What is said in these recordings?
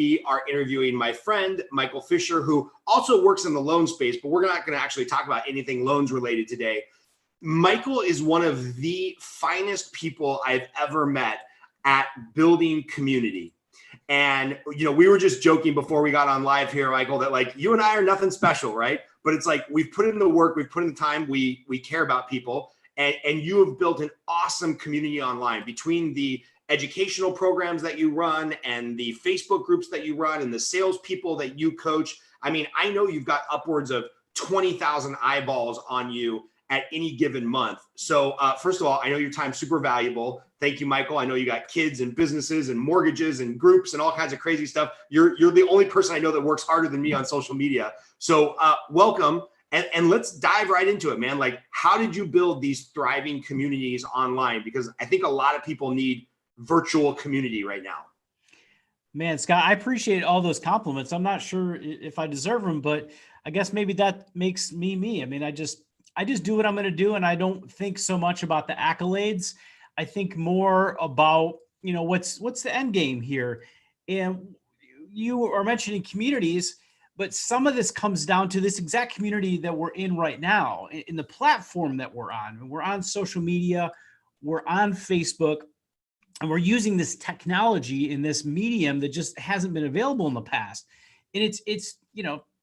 we are interviewing my friend, Michael Fischer, who also works in the loan space, but we're not going to actually talk about anything loans related today. Michael is one of the finest people I've ever met at building community. And, we were just joking before we got on live here, Michael, that like you and I are nothing special, right? But it's like we've put in the work, we've put in the time, we care about people. And you have built an awesome community online between the educational programs that you run and the Facebook groups that you run and the salespeople that you coach. I mean, I know you've got upwards of 20,000 eyeballs on you at any given month. So first of all, I know your time's super valuable. Thank you, Michael. I know you got kids and businesses and mortgages and groups and all kinds of crazy stuff. You're the only person I know that works harder than me on social media. So welcome. And let's dive right into it, man. Like, how did you build these thriving communities online? Because I think a lot of people need virtual community right now. Man, Scott, I appreciate all those compliments. I'm not sure if I deserve them, but I guess maybe that makes me me. I mean, I just do what I'm going to do. And I don't think so much about the accolades. I think more about, what's the end game here. And you are mentioning communities, but some of this comes down to this exact community that we're in right now, in the platform that we're on. We're on social media, we're on Facebook, and we're using this technology in this medium that just hasn't been available in the past. And it's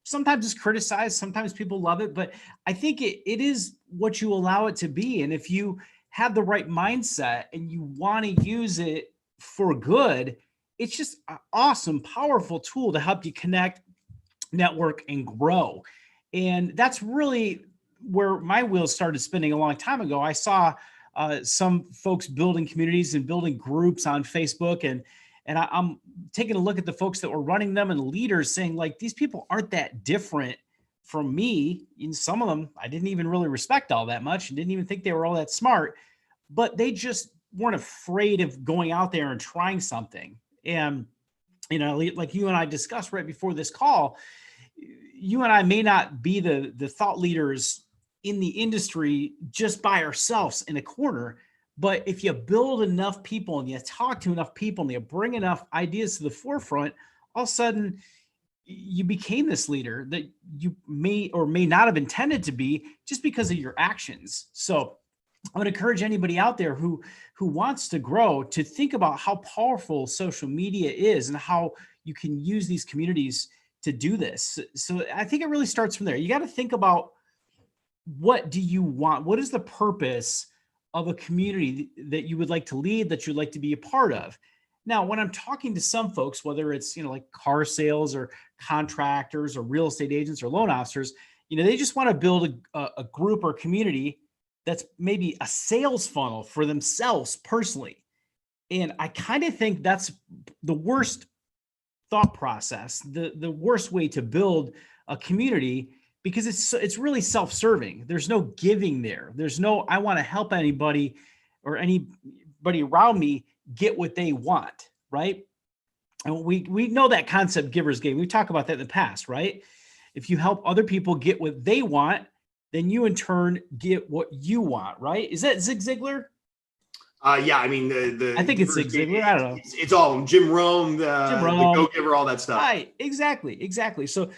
sometimes it's criticized, sometimes people love it, but I think it is what you allow it to be. And if you have the right mindset and you want to use it for good, it's just an awesome, powerful tool to help you connect, network, and grow. And that's really where my wheels started spinning a long time ago. I saw some folks building communities and building groups on Facebook, and I'm taking a look at the folks that were running them and leaders saying, like, these people aren't that different from me. In some of them, I didn't even really respect all that much and didn't even think they were all that smart, but they just weren't afraid of going out there and trying something. And, like you and I discussed right before this call, you and I may not be the thought leaders in the industry just by ourselves in a corner, but if you build enough people and you talk to enough people and you bring enough ideas to the forefront, all of a sudden you became this leader that you may or may not have intended to be just because of your actions. So I would encourage anybody out there who wants to grow to think about how powerful social media is and how you can use these communities to do this. So I think it really starts from there. You got to think about, what do you want? What is the purpose of a community that you would like to lead, that you'd like to be a part of? Now, when I'm talking to some folks, whether it's, like car sales or contractors or real estate agents or loan officers, they just want to build a group or community that's maybe a sales funnel for themselves personally. And I kind of think that's the worst thought process, the worst way to build a community, because it's really self-serving. There's no giving there. There's no, I want to help anybody or anybody around me get what they want, right? And we know that concept, giver's gain. We talked about that in the past, right? If you help other people get what they want, then you in turn get what you want, right? Is that Zig Ziglar? Yeah, I mean I think it's Zig Ziglar. I don't know. It's all of them. Jim Rome, the Go-Giver, all that stuff. Right, exactly. So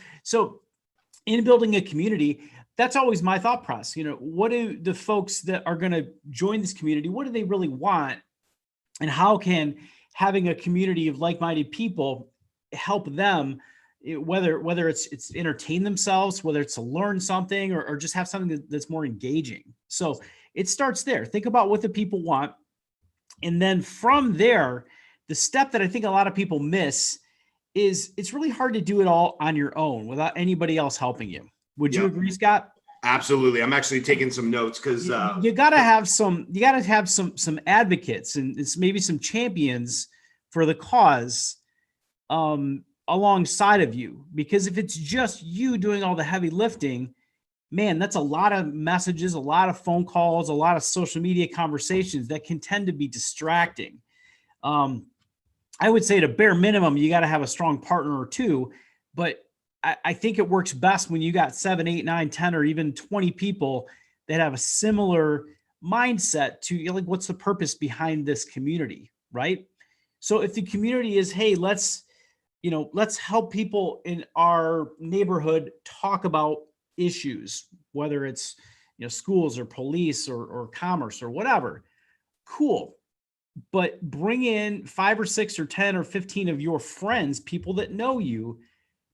in building a community, that's always my thought process. What do the folks that are going to join this community, what do they really want? And how can having a community of like-minded people help them, whether it's entertain themselves, whether it's to learn something or just have something that's more engaging. So it starts there. Think about what the people want. And then from there, the step that I think a lot of people miss is it's really hard to do it all on your own without anybody else helping you. Would you agree, Scott? Absolutely. I'm actually taking some notes because you got to have some advocates and it's maybe some champions for the cause alongside of you, because if it's just you doing all the heavy lifting, man, that's a lot of messages, a lot of phone calls, a lot of social media conversations that can tend to be distracting. I would say at a bare minimum, you got to have a strong partner or two, but I think it works best when you got 7, 8, 9, 10, or even 20 people that have a similar mindset to, like, what's the purpose behind this community, right? So if the community is, hey, let's let's help people in our neighborhood talk about issues, whether it's, schools or police or commerce or whatever. Cool. But bring in 5 or 6 or 10 or 15 of your friends, people that know you,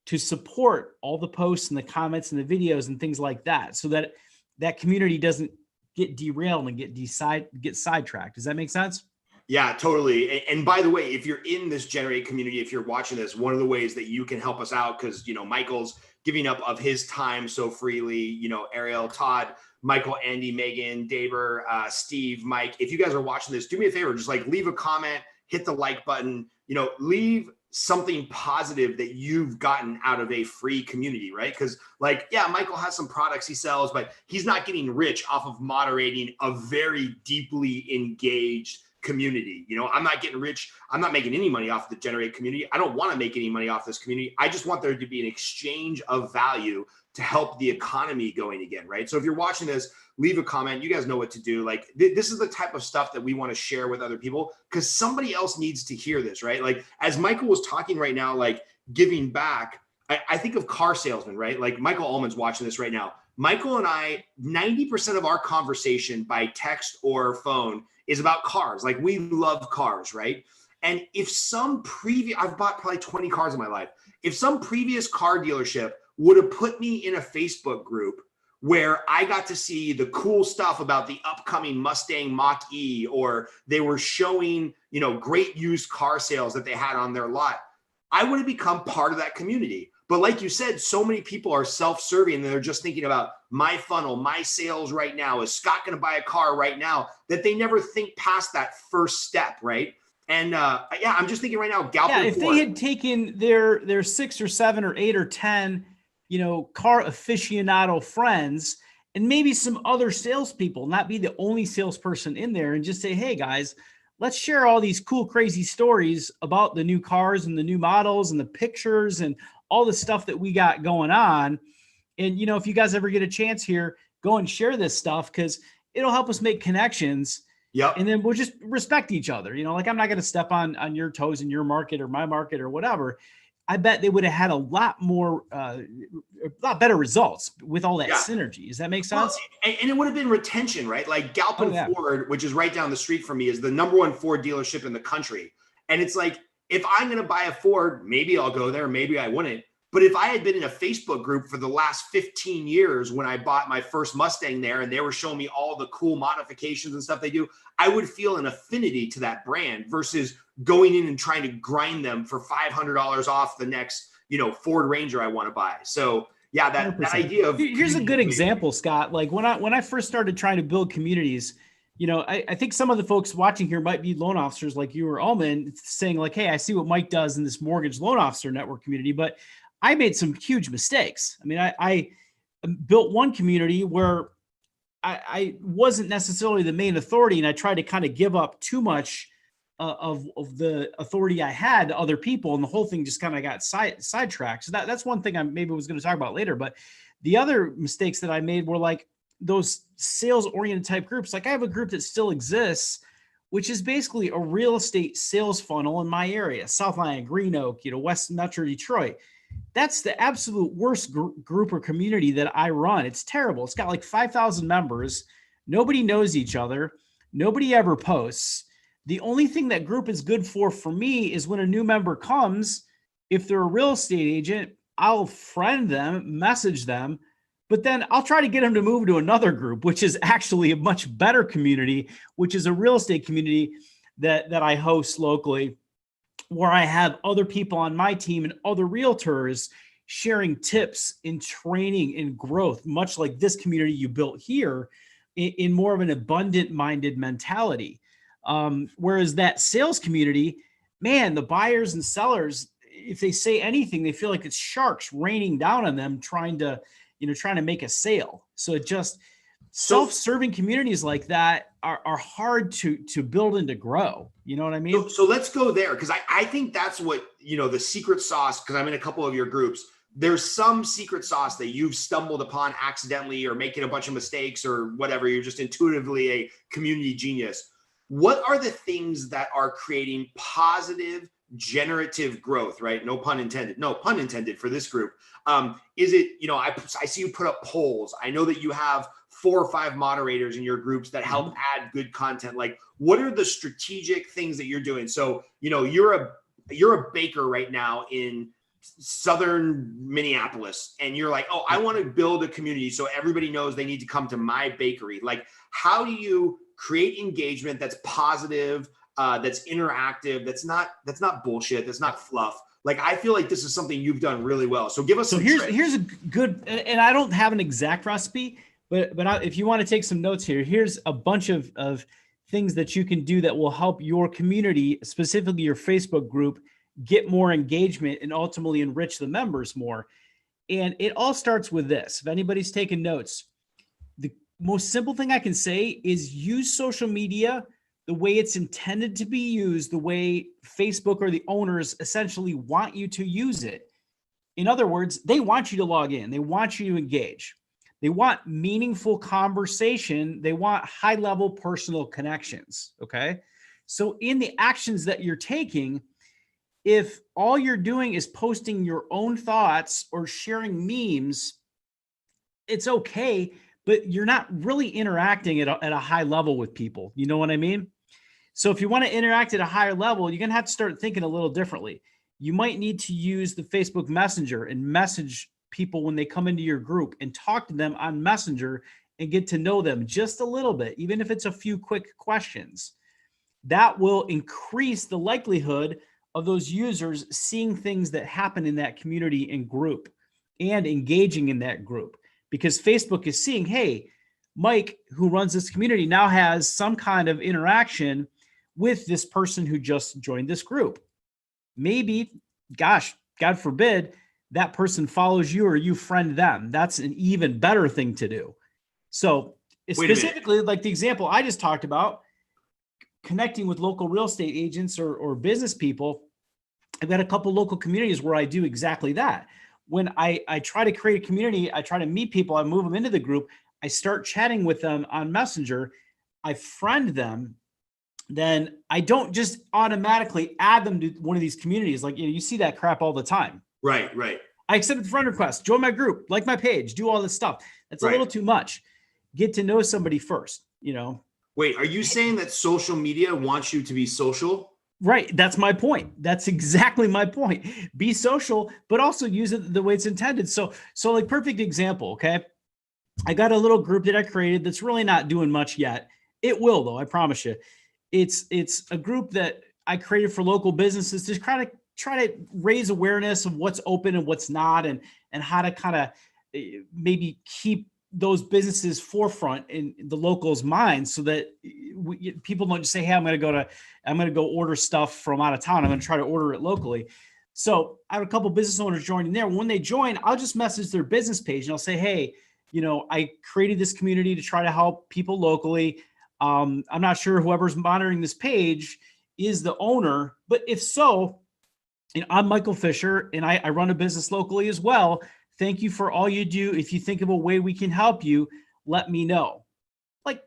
to support all the posts and the comments and the videos and things like that, so that that community doesn't get derailed and get sidetracked. Does that make sense? Yeah, totally. And by the way, if you're in this Generate community, if you're watching this, one of the ways that you can help us out, because, Michael's giving up of his time so freely, Ariel, Todd, Michael, Andy, Megan, Daber, Steve, Mike, if you guys are watching this, do me a favor, just like leave a comment, hit the like button, leave something positive that you've gotten out of a free community, right? Because Michael has some products he sells, but he's not getting rich off of moderating a very deeply engaged community. I'm not getting rich. I'm not making any money off the Generate community. I don't want to make any money off this community. I just want there to be an exchange of value to help the economy going again, right? So if you're watching this, leave a comment. You guys know what to do. This is the type of stuff that we want to share with other people, because somebody else needs to hear this, right? As Michael was talking right now, giving back, I think of car salesmen, right? Michael Ullman's watching this right now. Michael and I, 90% of our conversation by text or phone is about cars. We love cars, right? And if I've bought probably 20 cars in my life. If some previous car dealership would have put me in a Facebook group where I got to see the cool stuff about the upcoming Mustang Mach-E, or they were showing, great used car sales that they had on their lot, I would have become part of that community. But like you said, so many people are self-serving and they're just thinking about my funnel, my sales right now. Is Scott going to buy a car right now? That they never think past that first step, right? And I'm just thinking right now, Galpin. If they had taken their 6 or 7 or 8 or 10, car aficionado friends, and maybe some other salespeople, not be the only salesperson in there, and just say, hey guys, let's share all these cool, crazy stories about the new cars and the new models and the pictures and all the stuff that we got going on. And, if you guys ever get a chance here, go and share this stuff, because it'll help us make connections. Yeah. And then we'll just respect each other. I'm not going to step on your toes in your market or my market or whatever. I bet they would have had a lot better results with all that synergy. Does that make sense? Well, and it would have been retention, right? Galpin Ford, which is right down the street from me, is the #1 Ford dealership in the country. And it's if I'm going to buy a Ford, maybe I'll go there, maybe I wouldn't. But if I had been in a Facebook group for the last 15 years when I bought my first Mustang there, and they were showing me all the cool modifications and stuff they do, I would feel an affinity to that brand versus going in and trying to grind them for $500 off the next, Ford Ranger I want to buy. So that idea of— Here's a good example, Scott. When I first started trying to build communities, I think some of the folks watching here might be loan officers like you or Ullman, saying hey, I see what Mike does in this mortgage loan officer network community, but I made some huge mistakes. I mean, I built one community where I wasn't necessarily the main authority, and I tried to kind of give up too much of the authority I had to other people, and the whole thing just kind of got sidetracked. So that's one thing I maybe was going to talk about later. But the other mistakes that I made were those sales-oriented type groups. I have a group that still exists, which is basically a real estate sales funnel in my area, South Lyon, Green Oak, West Metro Detroit. That's the absolute worst group or community that I run. It's terrible. It's got 5,000 members. Nobody knows each other. Nobody ever posts. The only thing that group is good for me is when a new member comes, if they're a real estate agent, I'll friend them, message them, but then I'll try to get them to move to another group, which is actually a much better community, which is a real estate community that I host locally, where I have other people on my team and other realtors sharing tips in training and growth, much like this community you built here, in more of an abundant minded mentality. Whereas that sales community, man, the buyers and sellers, if they say anything, they feel like it's sharks raining down on them, trying to make a sale. So it just, self-serving communities like that are hard to build and to grow. You know what I mean? So let's go there, because I think that's what, the secret sauce, because I'm in a couple of your groups. There's some secret sauce that you've stumbled upon accidentally or making a bunch of mistakes or whatever. You're just intuitively a community genius. What are the things that are creating positive generative growth, right? No pun intended. No pun intended for this group. Is it, I see you put up polls. I know that you have 4 or 5 moderators in your groups that help add good content. Like, what are the strategic things that you're doing? So, you're a baker right now in Southern Minneapolis, and you're like, oh, I want to build a community so everybody knows they need to come to my bakery. Like, how do you create engagement that's positive, that's interactive, that's not bullshit, that's not fluff? Like, I feel like this is something you've done really well. So give us some tricks. Here's a good, and I don't have an exact recipe, but if you want to take some notes here, here's a bunch of things that you can do that will help your community, specifically your Facebook group, get more engagement and ultimately enrich the members more. And it all starts with this. If anybody's taking notes, the most simple thing I can say is use social media the way it's intended to be used, the way Facebook or the owners essentially want you to use it. In other words, they want you to log in. They want you to engage. They want meaningful conversation. They want high-level personal connections, okay? So in the actions that you're taking, if all you're doing is posting your own thoughts or sharing memes, it's okay, but you're not really interacting at a high level with people. You know what I mean? So if you want to interact at a higher level, you're going to have to start thinking a little differently. You might need to use the Facebook Messenger and message people when they come into your group and talk to them on Messenger and get to know them just a little bit, even if it's a few quick questions. That will increase the likelihood of those users seeing things that happen in that community and group and engaging in that group, because Facebook is seeing, hey, Mike, who runs this community, now has some kind of interaction with this person who just joined this group. Maybe, gosh, God forbid, that person follows you or you friend them. That's an even better thing to do. So specifically, like the example I just talked about, connecting with local real estate agents or business people, I've got a couple local communities where I do exactly that. When I try to create a community, I try to meet people, I move them into the group, I start chatting with them on Messenger, I friend them, then I don't just automatically add them to one of these communities. Like, you see that crap all the time. Right. I accept the friend request, join my group, like my page, do all this stuff. That's a little too much. Get to know somebody first, Wait, are you saying that social media wants you to be social? Right. That's my point. That's exactly my point. Be social, but also use it the way it's intended. So like, perfect example. Okay. I got a little group that I created that's really not doing much yet. It will, though. I promise you. It's a group that I created for local businesses to try to raise awareness of what's open and what's not, and how to kind of maybe keep those businesses forefront in the locals' minds, so that people don't just say, hey, I'm going to go order stuff from out of town. I'm going to try to order it locally. So I have a couple business owners joining there. When they join, I'll just message their business page and I'll say, hey, I created this community to try to help people locally. I'm not sure whoever's monitoring this page is the owner, but if so, I'm Michael Fischer and I run a business locally as well. Thank you for all you do. If you think of a way we can help you, let me know. Like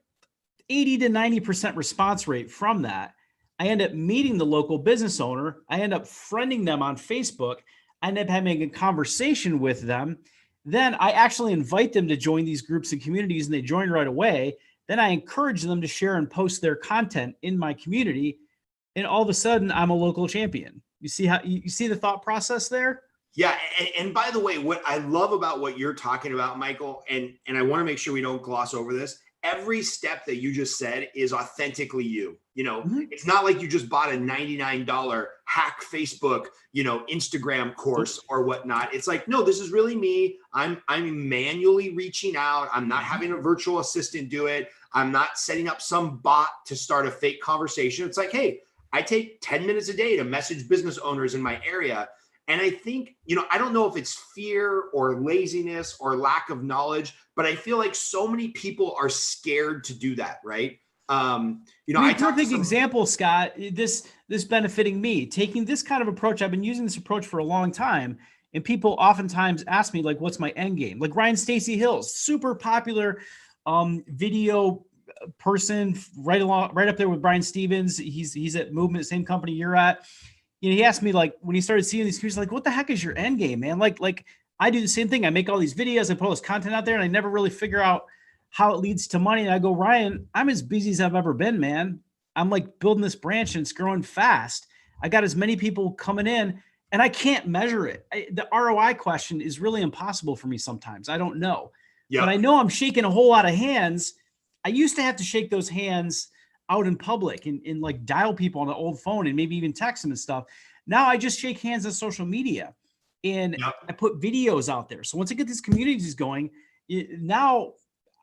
80 to 90% response rate from that. I end up meeting the local business owner. I end up friending them on Facebook. I end up having a conversation with them. Then I actually invite them to join these groups and communities, and they join right away. Then I encourage them to share and post their content in my community. And all of a sudden, I'm a local champion. You see the thought process there? Yeah. And by the way, what I love about what you're talking about, Michael, and I want to make sure we don't gloss over this, every step that you just said is authentically you. It's not like you just bought a $99 hack Facebook, Instagram course or whatnot. It's like, no, this is really me. I'm manually reaching out. I'm not having a virtual assistant do it. I'm not setting up some bot to start a fake conversation. It's like, hey, I take 10 minutes a day to message business owners in my area. And I think, I don't know if it's fear or laziness or lack of knowledge, but I feel like so many people are scared to do that, right? Perfect example, Scott, this benefiting me, taking this kind of approach. I've been using this approach for a long time. And people oftentimes ask me, like, what's my end game? Like Ryan Stacy Hills, super popular video person, right up there with Brian Stevens. He's at Movement, same company you're at. he asked me, like, when he started seeing these communities, like, what the heck is your end game, man? Like I do the same thing. I make all these videos, I put all this content out there, and I never really figure out how it leads to money. And I go, Ryan, I'm as busy as I've ever been, man. I'm like building this branch and it's growing fast. I got as many people coming in and I can't measure it. The ROI question is really impossible for me sometimes. I don't know, but I know I'm shaking a whole lot of hands. I used to have to shake those hands out in public and like dial people on the old phone and maybe even text them and stuff. Now I just shake hands on social media and I put videos out there. So once I get these communities going, now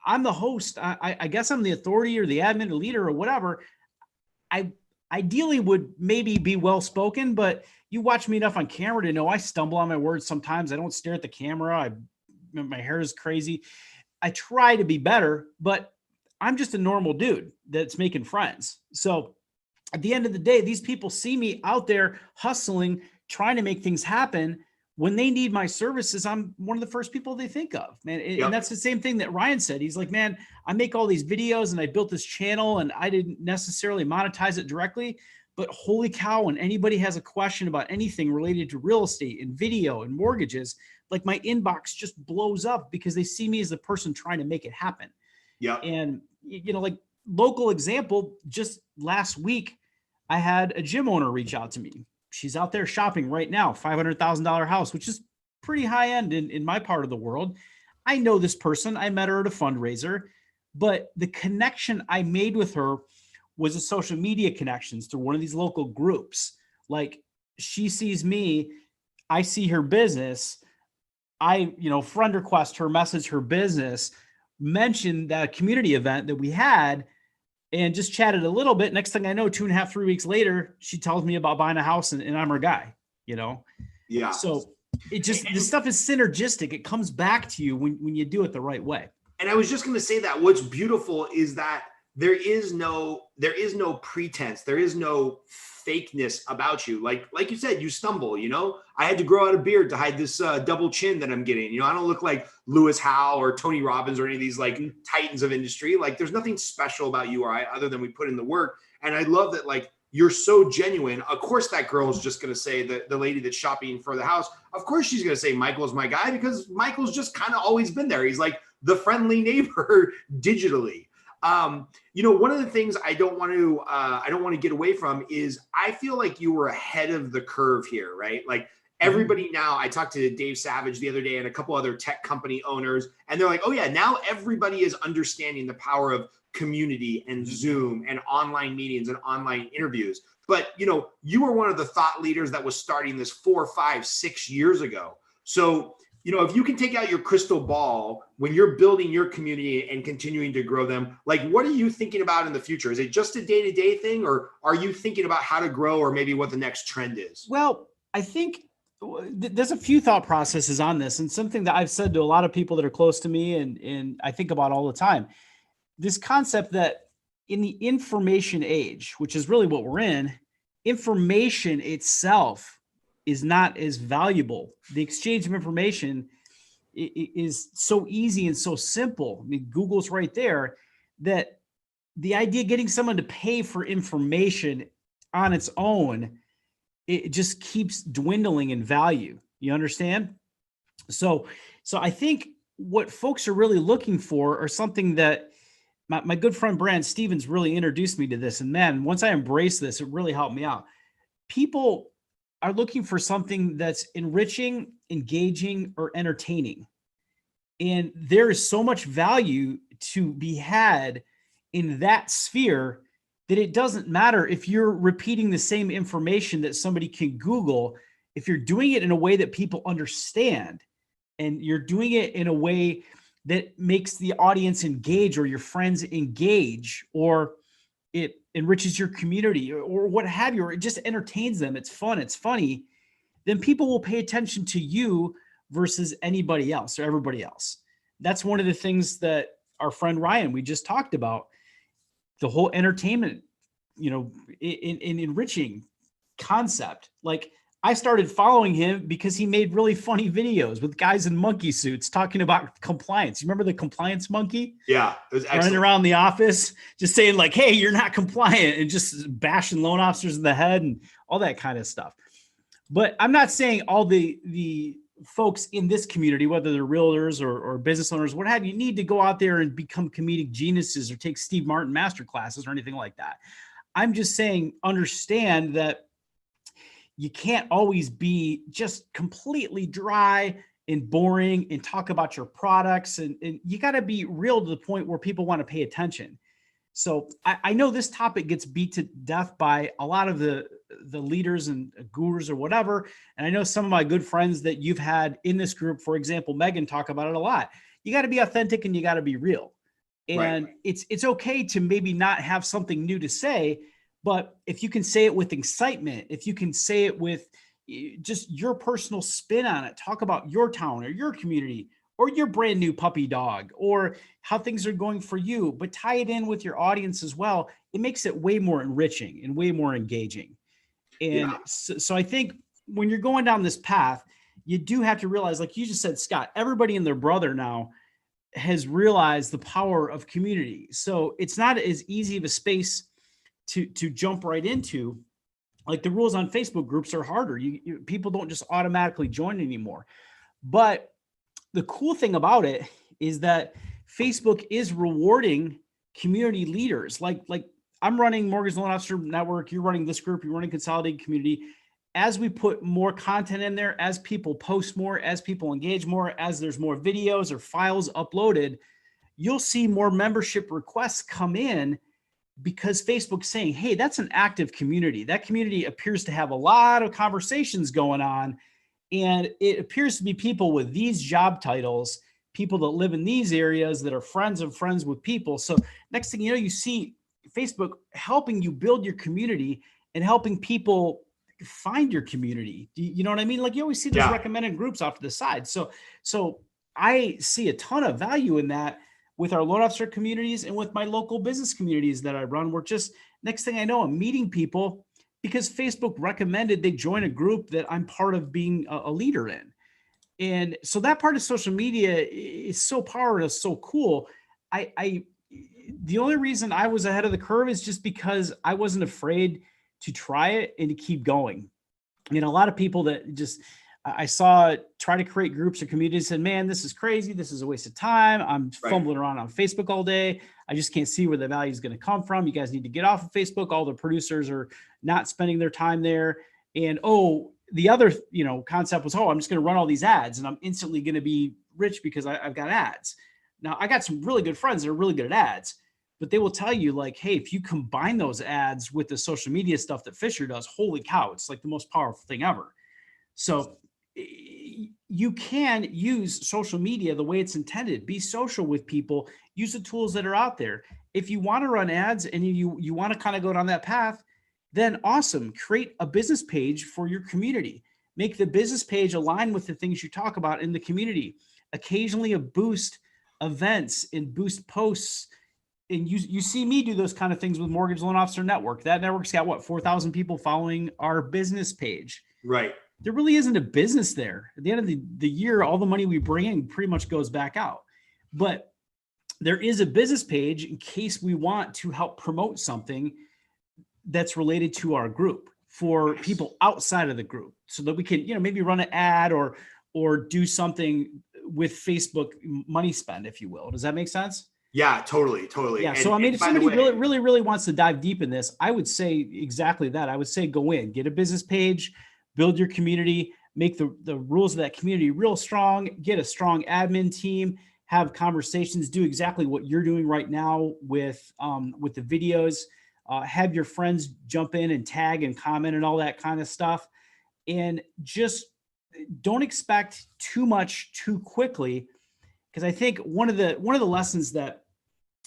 I'm the host. I guess I'm the authority or the admin or leader or whatever. I ideally would maybe be well-spoken, but you watch me enough on camera to know I stumble on my words sometimes. I don't stare at the camera. My hair is crazy. I try to be better, but I'm just a normal dude that's making friends. So at the end of the day, these people see me out there hustling, trying to make things happen. When they need my services, I'm one of the first people they think of, man. And that's the same thing that Ryan said. He's like, man, I make all these videos and I built this channel and I didn't necessarily monetize it directly, but holy cow, when anybody has a question about anything related to real estate and video and mortgages, like my inbox just blows up because they see me as the person trying to make it happen. Yeah. And, like local example, just last week, I had a gym owner reach out to me. She's out there shopping right now, $500,000 house, which is pretty high end in my part of the world. I know this person. I met her at a fundraiser, but the connection I made with her was a social media connections through one of these local groups. Like she sees me, I see her business. I, friend request her, message her business, mention that community event that we had, and just chatted a little bit. Next thing I know, 2.5, 3 weeks later, she tells me about buying a house and I'm her guy, Yeah. So it just, this stuff is synergistic. It comes back to you when you do it the right way. And I was just going to say that what's beautiful is that there is no pretense. There is no fakeness about you. Like you said, you stumble, I had to grow out a beard to hide this double chin that I'm getting. I don't look like Lewis Howe or Tony Robbins or any of these like titans of industry. Like there's nothing special about you or I, other than we put in the work. And I love that, like, you're so genuine. Of course, that girl is just going to say that the lady that's shopping for the house, of course, she's going to say Michael's my guy because Michael's just kind of always been there. He's like the friendly neighbor digitally. One of the things I don't want to get away from is I feel like you were ahead of the curve here, right? Like everybody now, I talked to Dave Savage the other day and a couple other tech company owners, and they're like, oh yeah, now everybody is understanding the power of community and Zoom and online meetings and online interviews. But, you were one of the thought leaders that was starting this 4, 5, 6 years ago. So, if you can take out your crystal ball when you're building your community and continuing to grow them, like, what are you thinking about in the future? Is it just a day-to-day thing, or are you thinking about how to grow or maybe what the next trend is? Well, I think there's a few thought processes on this, and something that I've said to a lot of people that are close to me and I think about all the time. This concept that in the information age, which is really what we're in, information itself is not as valuable. The exchange of information is so easy and so simple. I mean, Google's right there, that the idea of getting someone to pay for information on its own, it just keeps dwindling in value. You understand? So I think what folks are really looking for are something that my good friend Brand Stevens really introduced me to this. And man, once I embraced this, it really helped me out. People are looking for something that's enriching, engaging, or entertaining. And there is so much value to be had in that sphere that it doesn't matter if you're repeating the same information that somebody can Google. If you're doing it in a way that people understand, and you're doing it in a way that makes the audience engage, or your friends engage, or it enriches your community, or what have you, or it just entertains them, it's fun, it's funny, then people will pay attention to you versus anybody else or everybody else. That's one of the things that our friend Ryan, we just talked about, the whole entertainment, in enriching concept. Like, I started following him because he made really funny videos with guys in monkey suits talking about compliance. You remember the compliance monkey? Yeah, it was excellent. Running around the office, just saying like, hey, you're not compliant, and just bashing loan officers in the head and all that kind of stuff. But I'm not saying all the folks in this community, whether they're realtors or business owners, what have you, need to go out there and become comedic geniuses or take Steve Martin master classes or anything like that. I'm just saying, understand that you can't always be just completely dry and boring and talk about your products. And you got to be real to the point where people want to pay attention. So I know this topic gets beat to death by a lot of the leaders and gurus or whatever. And I know some of my good friends that you've had in this group, for example, Megan, talk about it a lot. You got to be authentic and you got to be real. And right. It's okay to maybe not have something new to say, but if you can say it with excitement, if you can say it with just your personal spin on it, talk about your town or your community or your brand new puppy dog or how things are going for you, but tie it in with your audience as well. It makes it way more enriching and way more engaging. And so I think when you're going down this path, you do have to realize, like you just said, Scott, everybody and their brother now has realized the power of community. So it's not as easy of a space to jump right into. Like the rules on Facebook groups are harder. People don't just automatically join anymore. But the cool thing about it is that Facebook is rewarding community leaders. Like I'm running Mortgage Loan Officer Network. You're running this group. You're running Consolidated Community. As we put more content in there, as people post more, as people engage more, as there's more videos or files uploaded, you'll see more membership requests come in because Facebook's saying, hey, that's an active community. That community appears to have a lot of conversations going on. And it appears to be people with these job titles, people that live in these areas that are friends of friends with people. So next thing you know, you see Facebook helping you build your community and helping people find your community. You know what I mean? Like you always see those recommended groups off to the side. So I see a ton of value in that with our loan officer communities and with my local business communities that I run. We're just, next thing I know, I'm meeting people because Facebook recommended they join a group that I'm part of being a leader in. And so that part of social media is so powerful, it's so cool. The only reason I was ahead of the curve is just because I wasn't afraid to try it and to keep going. You know, a lot of people that just, I saw try to create groups or communities and man, this is crazy. This is a waste of time. I'm fumbling around on Facebook all day. I just can't see where the value is going to come from. You guys need to get off of Facebook. All the producers are not spending their time there. And, the other, concept was, I'm just going to run all these ads and I'm instantly going to be rich because I've got ads. Now I got some really good friends that are really good at ads, but they will tell you like, hey, if you combine those ads with the social media stuff that Fisher does, holy cow, it's like the most powerful thing ever. So you can use social media the way it's intended. Be social with people, use the tools that are out there. If you want to run ads and you want to kind of go down that path, then awesome. Create a business page for your community. Make the business page align with the things you talk about in the community. Occasionally boost events and boost posts. And you see me do those kind of things with Mortgage Loan Officer Network. That network's got 4,000 people following our business page. Right. There really isn't a business there. At the end of the year, all the money we bring in pretty much goes back out. But there is a business page in case we want to help promote something that's related to our group for people outside of the group so that we can, maybe run an ad or do something with Facebook money spend, if you will. Does that make sense? Yeah, totally. Yeah. So, I mean, if somebody really wants to dive deep in this, I would say exactly that. I would say go in, get a business page, build your community, make the rules of that community real strong, get a strong admin team, have conversations, do exactly what you're doing right now with the videos, have your friends jump in and tag and comment and all that kind of stuff. And just don't expect too much too quickly. Because I think one of the lessons that,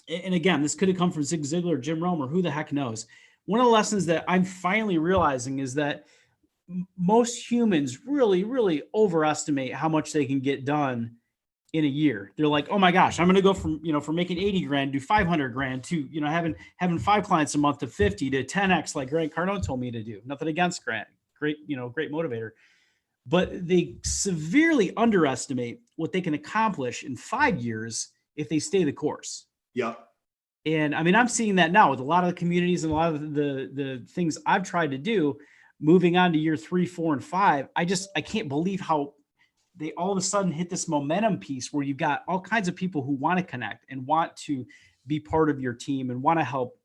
and again, this could have come from Zig Ziglar or Jim Rohn or who the heck knows. One of the lessons that I'm finally realizing is that most humans really, really overestimate how much they can get done in a year. They're like, oh my gosh, I'm going to go from making 80 grand to 500 grand to, having 5 clients a month to 50 to 10X, like Grant Cardone told me to do. Nothing against Grant. Great motivator. But they severely underestimate what they can accomplish in 5 years if they stay the course. Yeah. And I mean, I'm seeing that now with a lot of the communities and a lot of the things I've tried to do. moving on to year 3, 4, and 5, I can't believe how they all of a sudden hit this momentum piece where you've got all kinds of people who want to connect and want to be part of your team and want to help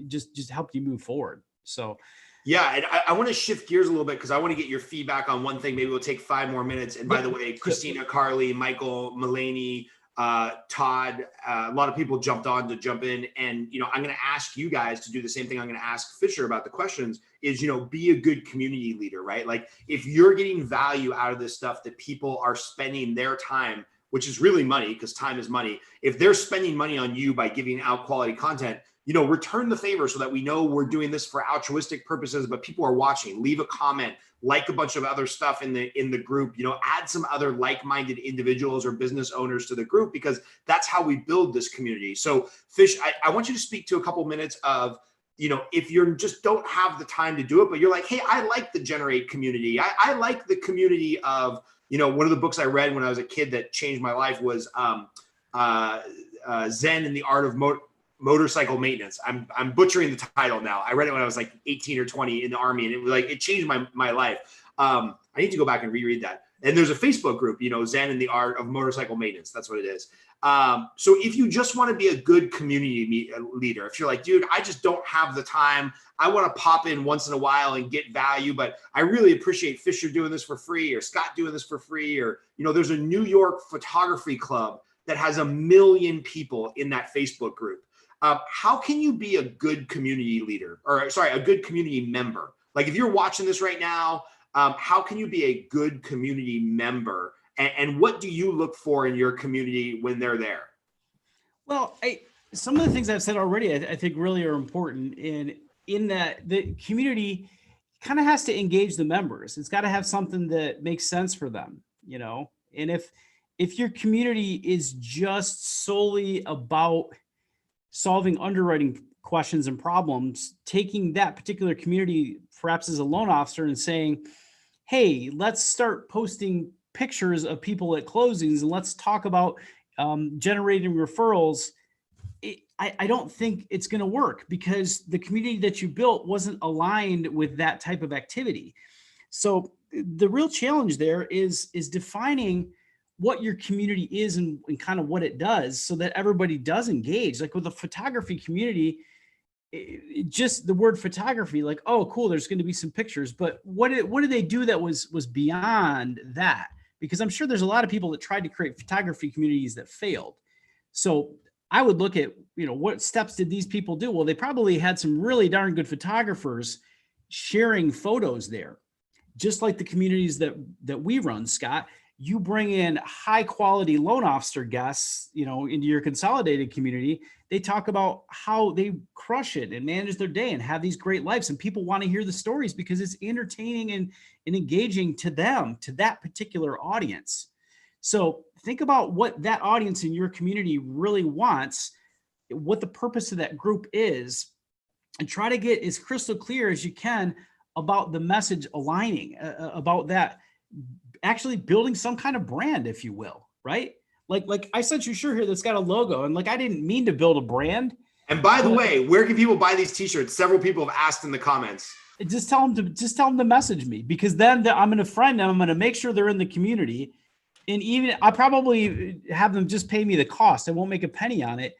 just help you move forward. So yeah, and I want to shift gears a little bit because I want to get your feedback on one thing. Maybe we'll take 5 more minutes. And by the way, Christina, Carly, Michael, Mulaney, Todd, a lot of people jumped on to jump in. And, I'm going to ask you guys to do the same thing I'm going to ask Fisher about the questions is, be a good community leader, right? Like if you're getting value out of this stuff that people are spending their time, which is really money because time is money. If they're spending money on you by giving out quality content, return the favor so that we know we're doing this for altruistic purposes, but people are watching. Leave a comment, like a bunch of other stuff in the group, add some other like-minded individuals or business owners to the group, because that's how we build this community. So Fish, I want you to speak to a couple minutes of, if you just don't have the time to do it, but you're like, hey, I like the Generate community. I like the community of, one of the books I read when I was a kid that changed my life was Zen and the Art of Motorcycle Maintenance. I'm butchering the title now. I read it when I was like 18 or 20 in the Army, and it was like, it changed my life. I need to go back and reread that. And there's a Facebook group, Zen and the Art of Motorcycle Maintenance. That's what it is. So if you just want to be a good community leader, if you're like, dude, I just don't have the time, I want to pop in once in a while and get value, but I really appreciate Fisher doing this for free or Scott doing this for free, or, there's a New York photography club that has 1 million people in that Facebook group. How can you be a good community leader, or sorry, a good community member? Like if you're watching this right now, how can you be a good community member? And what do you look for in your community when they're there? Well, some of the things I've said already, I think really are important in that the community kind of has to engage the members. It's got to have something that makes sense for them, and if your community is just solely about solving underwriting questions and problems, taking that particular community perhaps as a loan officer and saying, hey, let's start posting pictures of people at closings and let's talk about generating referrals. I don't think it's going to work because the community that you built wasn't aligned with that type of activity. So the real challenge there is defining what your community is and kind of what it does so that everybody does engage. Like with the photography community, just the word photography, like, oh, cool, there's going to be some pictures, but what did they do that was beyond that? Because I'm sure there's a lot of people that tried to create photography communities that failed. So I would look at, what steps did these people do? Well, they probably had some really darn good photographers sharing photos there. Just like the communities that we run, Scott, you bring in high quality loan officer guests, into your consolidated community. They talk about how they crush it and manage their day and have these great lives. And people want to hear the stories because it's entertaining and engaging to them, to that particular audience. So think about what that audience in your community really wants, what the purpose of that group is, and try to get as crystal clear as you can about the message aligning, about that actually building some kind of brand, if you will, right? Like I sent you a shirt here that's got a logo, and I didn't mean to build a brand. And by the way, where can people buy these t-shirts? Several people have asked in the comments. Just tell them to message me, because then I'm going to friend them. I'm going to make sure they're in the community. And even I probably have them just pay me the cost. I won't make a penny on it,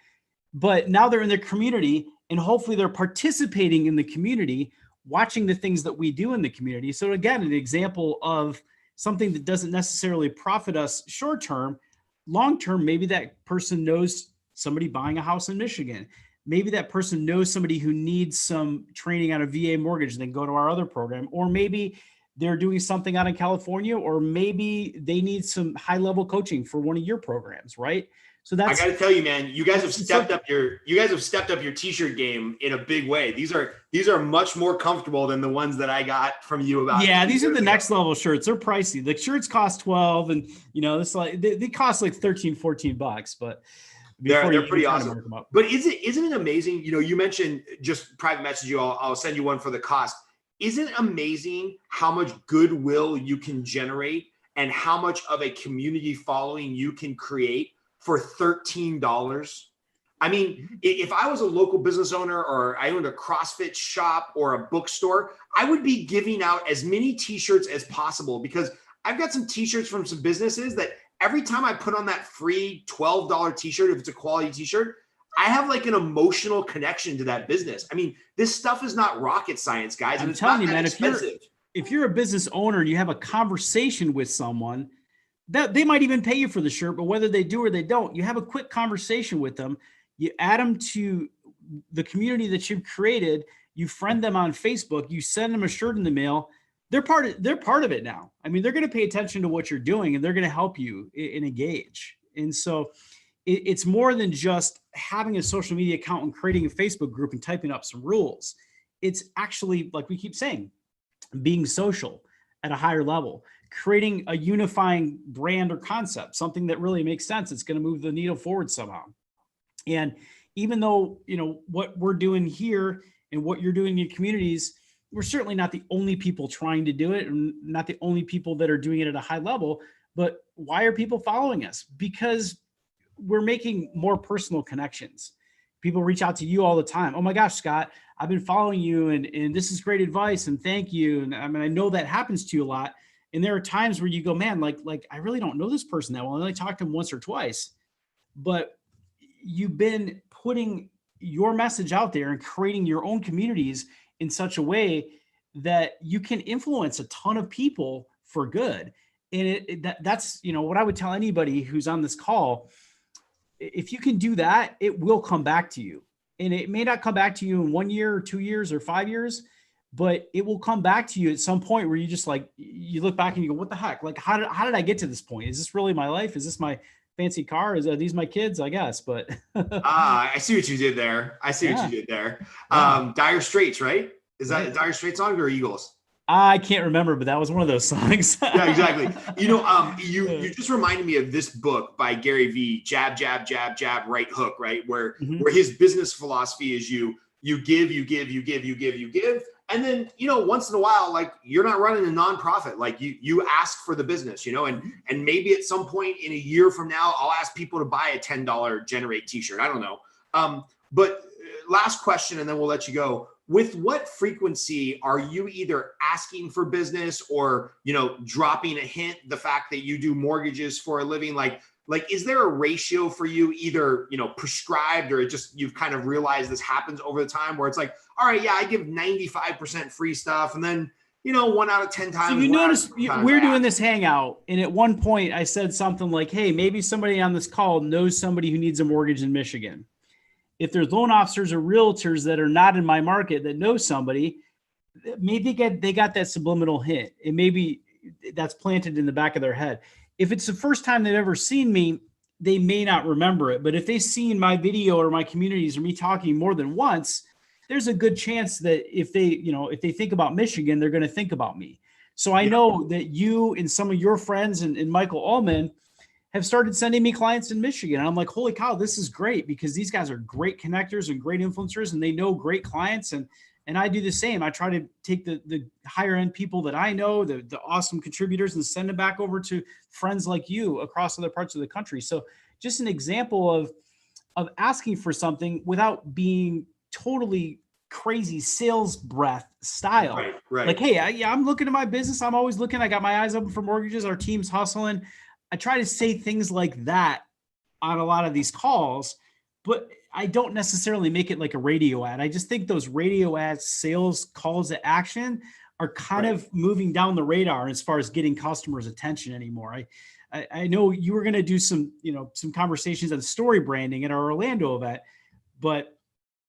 but now they're in their community and hopefully they're participating in the community, watching the things that we do in the community. So again, an example of something that doesn't necessarily profit us short-term, long-term, maybe that person knows somebody buying a house in Michigan. Maybe that person knows somebody who needs some training on a VA mortgage and then go to our other program. Or maybe they're doing something out in California, or maybe they need some high-level coaching for one of your programs, right? So that's, I got to tell you, man, you guys have stepped up your t-shirt game in a big way. These are much more comfortable than the ones that I got from you about. Yeah, these are the next level shirts. They're pricey. The shirts cost $12, and it's like they cost like $13-14, but they're pretty awesome. But isn't it amazing? You mentioned just private message you. I'll send you one for the cost. Isn't it amazing how much goodwill you can generate and how much of a community following you can create for $13? I mean, if I was a local business owner or I owned a CrossFit shop or a bookstore, I would be giving out as many t-shirts as possible, because I've got some t-shirts from some businesses that every time I put on that free $12 t-shirt, if it's a quality t-shirt, I have like an emotional connection to that business. I mean, this stuff is not rocket science, guys. And I'm it's telling not you, that man, expensive. if you're a business owner and you have a conversation with someone, that they might even pay you for the shirt, but whether they do or they don't, you have a quick conversation with them. You add them to the community that you've created. You friend them on Facebook. You send them a shirt in the mail. They're part of it now. I mean, they're going to pay attention to what you're doing, and they're going to help you and engage. And so it's more than just having a social media account and creating a Facebook group and typing up some rules. It's actually, like we keep saying, being social at a higher level, creating a unifying brand or concept, something that really makes sense. It's going to move the needle forward somehow. And even though, what we're doing here and what you're doing in your communities, we're certainly not the only people trying to do it, and not the only people that are doing it at a high level. But why are people following us? Because we're making more personal connections. People reach out to you all the time. Oh my gosh, Scott, I've been following you, and this is great advice, and thank you. And I mean, I know that happens to you a lot. And there are times where you go, man, like I really don't know this person that well. I only talked to him once or twice, but you've been putting your message out there and creating your own communities in such a way that you can influence a ton of people for good. And that's what I would tell anybody who's on this call. If you can do that, it will come back to you. And it may not come back to you in 1 year or 2 years or 5 years, but it will come back to you at some point where you just you look back and you go, what the heck? Like, how did I get to this point? Is this really my life? Is this my fancy car? Are these my kids? I guess, but. I see what you did there. What you did there. Yeah. Dire Straits, right? Is that a Dire Straits song or Eagles? I can't remember, but that was one of those songs. Yeah, exactly. You just reminded me of this book by Gary Vee, Jab, Jab, Jab, Jab, Right Hook, right? Where his business philosophy is you give, you give, you give, you give, you give. And then, once in a while, like, you're not running a nonprofit, like you ask for the business, and maybe at some point in a year from now, I'll ask people to buy a $10 Generate t-shirt. I don't know. But last question, and then we'll let you go. With what frequency are you either asking for business or, dropping a hint, the fact that you do mortgages for a living? Like, is there a ratio for you, either, prescribed, or you've kind of realized this happens over the time where it's like, all right, yeah, I give 95% free stuff. And then, 1 out of 10 times. So you notice we're doing this hangout. And at one point I said something like, hey, maybe somebody on this call knows somebody who needs a mortgage in Michigan. If there's loan officers or realtors that are not in my market that know somebody, maybe they got that subliminal hint, and maybe that's planted in the back of their head. If it's the first time they've ever seen me, they may not remember it. But if they've seen my video or my communities or me talking more than once, there's a good chance that if they think about Michigan, they're going to think about me. So I know that you and some of your friends and Michael Ullman have started sending me clients in Michigan. And I'm like, holy cow, this is great, because these guys are great connectors and great influencers, and they know great clients. And I do the same. I try to take the higher end people that I know, the awesome contributors, and send them back over to friends like you across other parts of the country. So just an example of asking for something without being totally crazy sales breath style. Right. Like, hey, I'm looking at my business. I'm always looking. I got my eyes open for mortgages. Our team's hustling. I try to say things like that on a lot of these calls, but I don't necessarily make it like a radio ad. I just think those radio ads, sales calls to action, are kind of moving down the radar as far as getting customers' attention anymore. I know you were going to do some conversations on story branding at our Orlando event,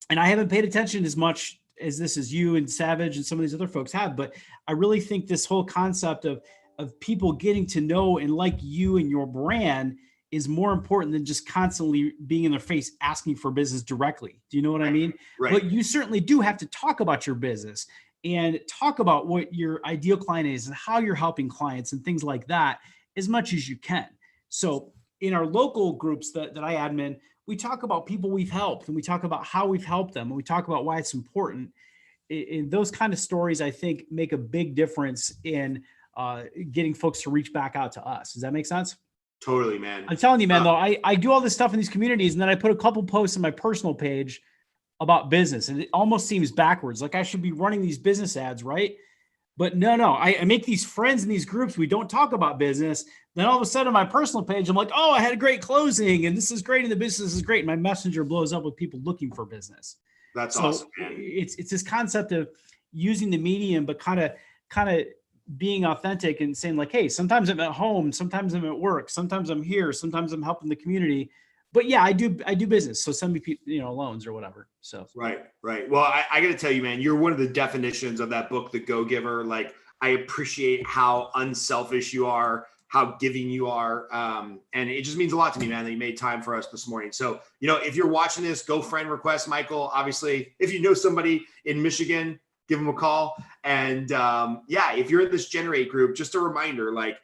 and I haven't paid attention as much as this as you and Savage and some of these other folks have, but I really think this whole concept of people getting to know and like you and your brand is more important than just constantly being in their face asking for business directly. Do you know what I mean? Right. But you certainly do have to talk about your business and talk about what your ideal client is and how you're helping clients and things like that as much as you can. So in our local groups that I admin, we talk about people we've helped, and we talk about how we've helped them, and we talk about why it's important. In those kind of stories, I think, make a big difference in getting folks to reach back out to us. Does that make sense? Totally, man. I'm telling you, man, though, I do all this stuff in these communities, and then I put a couple posts on my personal page about business, and it almost seems backwards. Like I should be running these business ads, right? But no, I make these friends in these groups. We don't talk about business. Then all of a sudden on my personal page, I'm like, oh, I had a great closing and this is great. And the business is great. And my messenger blows up with people looking for business. That's So awesome, man. it's this concept of using the medium, but kind of being authentic and saying like, hey, sometimes I'm at home, sometimes I'm at work, sometimes I'm here, sometimes I'm helping the community. But yeah, I do business. So send me, loans or whatever. So Right. Well, I got to tell you, man, you're one of the definitions of that book, The Go-Giver. Like, I appreciate how unselfish you are, how giving you are. And it just means a lot to me, man, that you made time for us this morning. So, if you're watching this, go friend request Michael. Obviously, if you know somebody in Michigan, give them a call. And if you're in this Generate group, just a reminder, like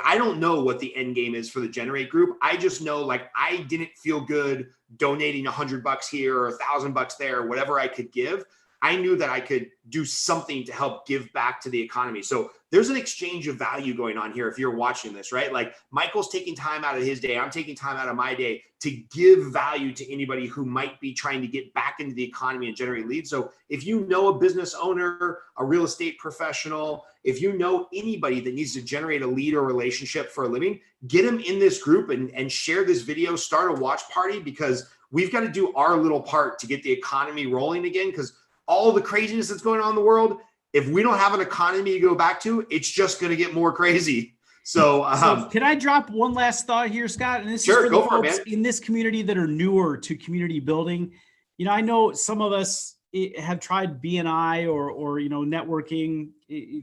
I don't know what the end game is for the Generate group. I just know like I didn't feel good donating $100 here or $1,000 there, whatever I could give. I knew that I could do something to help give back to the economy. So there's an exchange of value going on here if you're watching this, right? Like Michael's taking time out of his day. I'm taking time out of my day to give value to anybody who might be trying to get back into the economy and generate leads. So if you know a business owner, a real estate professional, if you know anybody that needs to generate a lead or relationship for a living, get them in this group and share this video, start a watch party, because we've got to do our little part to get the economy rolling again. Because all the craziness that's going on in the world, if we don't have an economy to go back to, it's just going to get more crazy. So can I drop one last thought here, Scott? And this sure, is for the folks in this community that are newer to community building. I know some of us have tried BNI or networking,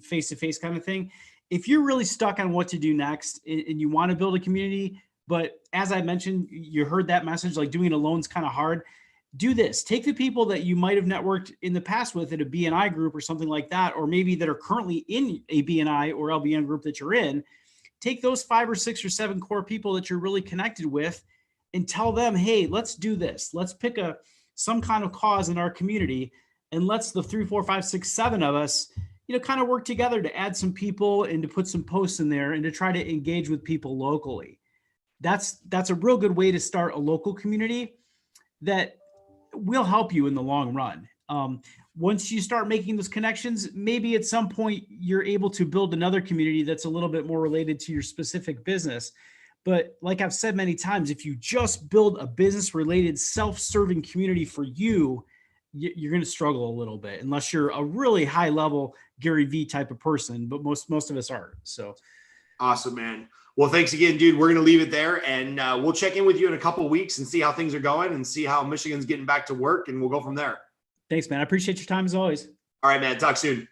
face-to-face kind of thing. If you're really stuck on what to do next and you want to build a community, but as I mentioned, you heard that message, like doing a loan's kind of hard. Do this. Take the people that you might have networked in the past with at a BNI group or something like that, or maybe that are currently in a BNI or LBN group that you're in. Take those 5 or 6 or 7 core people that you're really connected with and tell them, hey, let's do this. Let's pick some kind of cause in our community, and let's the 3, 4, 5, 6, 7 of us, kind of work together to add some people and to put some posts in there and to try to engage with people locally. That's a real good way to start a local community that will help you in the long run. Once you start making those connections, maybe at some point you're able to build another community that's a little bit more related to your specific business. But like I've said many times, if you just build a business related self-serving community for you, you're going to struggle a little bit unless you're a really high level Gary Vee type of person. But most of us aren't. So awesome, man. Well, thanks again, dude. We're going to leave it there, and we'll check in with you in a couple of weeks and see how things are going and see how Michigan's getting back to work, and we'll go from there. Thanks, man. I appreciate your time as always. All right, man. Talk soon.